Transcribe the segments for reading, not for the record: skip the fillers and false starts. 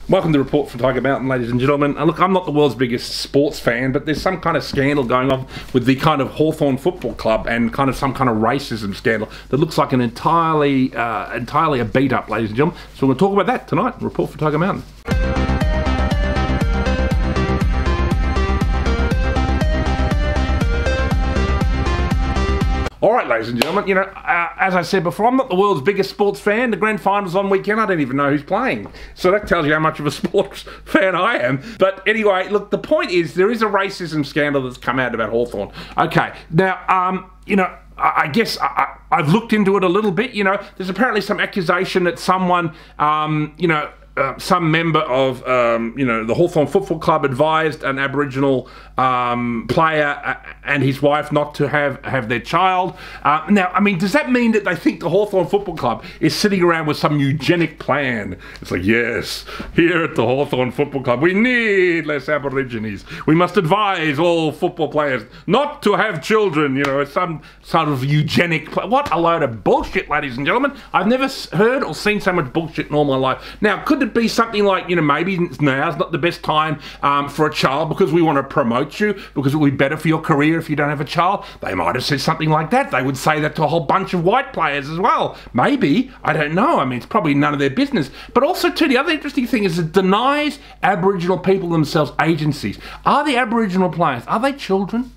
Welcome to Report from Tiger Mountain, ladies and gentlemen. Look, I'm not the world's biggest sports fan, but there's some kind of scandal going on with the kind of Hawthorn Football Club and kind of some kind of racism scandal that looks like an entirely a beat up, ladies and gentlemen. So we're going to talk about that tonight. Report from Tiger Mountain. All right, ladies and gentlemen, you know, as I said before, I'm not the world's biggest sports fan. The grand final's on weekend. I don't even know who's playing. So that tells you how much of a sports fan I am. But anyway, look, the point is there is a racism scandal that's come out about Hawthorn. Okay, now, you know, I guess I've looked into it a little bit. You know, there's apparently some accusation that someone, some member of, the Hawthorn Football Club advised an Aboriginal player and his wife not to have their child. Now, I mean, does that mean that they think the Hawthorn Football Club is sitting around with some eugenic plan? It's like, yes, here at the Hawthorn Football Club, we need less Aborigines. We must advise all football players not to have children. You know, it's some sort of eugenic plan. What a load of bullshit, ladies and gentlemen. I've never heard or seen so much bullshit in all my life. Now, could it be something like, you know, maybe now's not the best time for a child because we want to promote you, because it would be better for your career if you don't have a child? They might have said something like that. They would say that to a whole bunch of white players as well. Maybe. I don't know. I mean, it's probably none of their business. But also, too, the other interesting thing is it denies Aboriginal people themselves agencies. Are the Aboriginal players, are they children?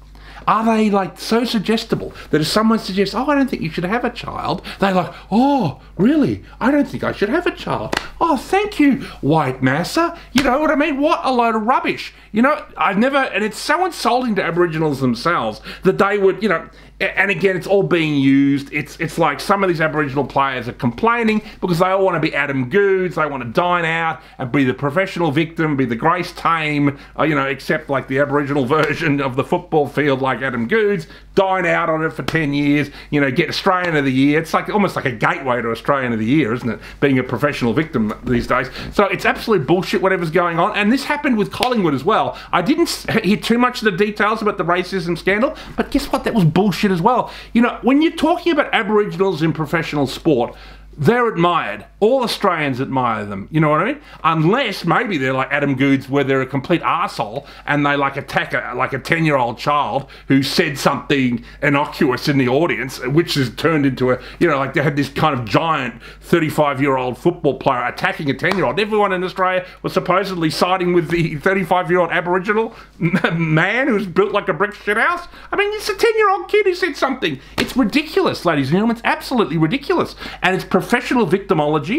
Are they, like, so suggestible that if someone suggests, oh, I don't think you should have a child, they're like, oh, really? I don't think I should have a child. Oh, thank you, white massa. You know what I mean? What a load of rubbish. You know, I've never, and it's so insulting to Aboriginals themselves that they would, you know, and again, it's all being used. It's like some of these Aboriginal players are complaining because they all want to be Adam Goods. They want to dine out and be the professional victim, be the Grace Tame, you know, except like the Aboriginal version of the football field like Adam Goods, dine out on it for 10 years, you know, get Australian of the Year. It's like almost like a gateway to Australian of the Year, isn't it? Being a professional victim these days. So it's absolute bullshit, whatever's going on. And this happened with Collingwood as well. I didn't hear too much of the details about the racism scandal, but guess what? That was bullshit as well. You know, when you're talking about Aboriginals in professional sport, they're admired. All Australians admire them. You know what I mean? Unless maybe they're like Adam Goods, where they're a complete arsehole and they like attack a 10-year-old child who said something innocuous in the audience, which has turned into a, you know, like they had this kind of giant 35-year-old football player attacking a 10-year-old. Everyone in Australia was supposedly siding with the 35-year-old Aboriginal man who's built like a brick shit house. I mean, it's a 10-year-old kid who said something. It's ridiculous, ladies and gentlemen. It's absolutely ridiculous. And it's professional victimology.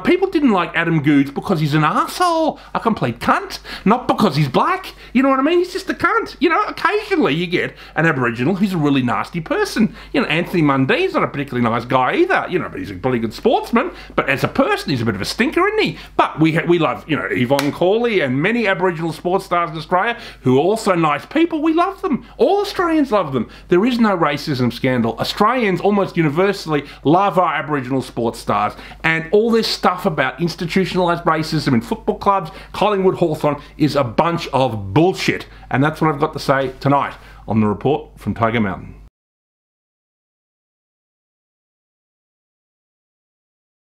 People didn't like Adam Goods because he's an arsehole, a complete cunt, not because he's black. You know what I mean? He's just a cunt. You know, occasionally you get an Aboriginal who's a really nasty person. You know, Anthony Mundee's not a particularly nice guy either, you know, but he's a pretty good sportsman. But as a person, he's a bit of a stinker, isn't he? But we love, you know, Yvonne Cawley and many Aboriginal sports stars in Australia who are also nice people. We love them. All Australians love them. There is no racism scandal. Australians almost universally love our Aboriginal sports stars, and all this stuff about institutionalised racism in football clubs, Collingwood, Hawthorn, is a bunch of bullshit. And that's what I've got to say tonight on the Report from Tiger Mountain.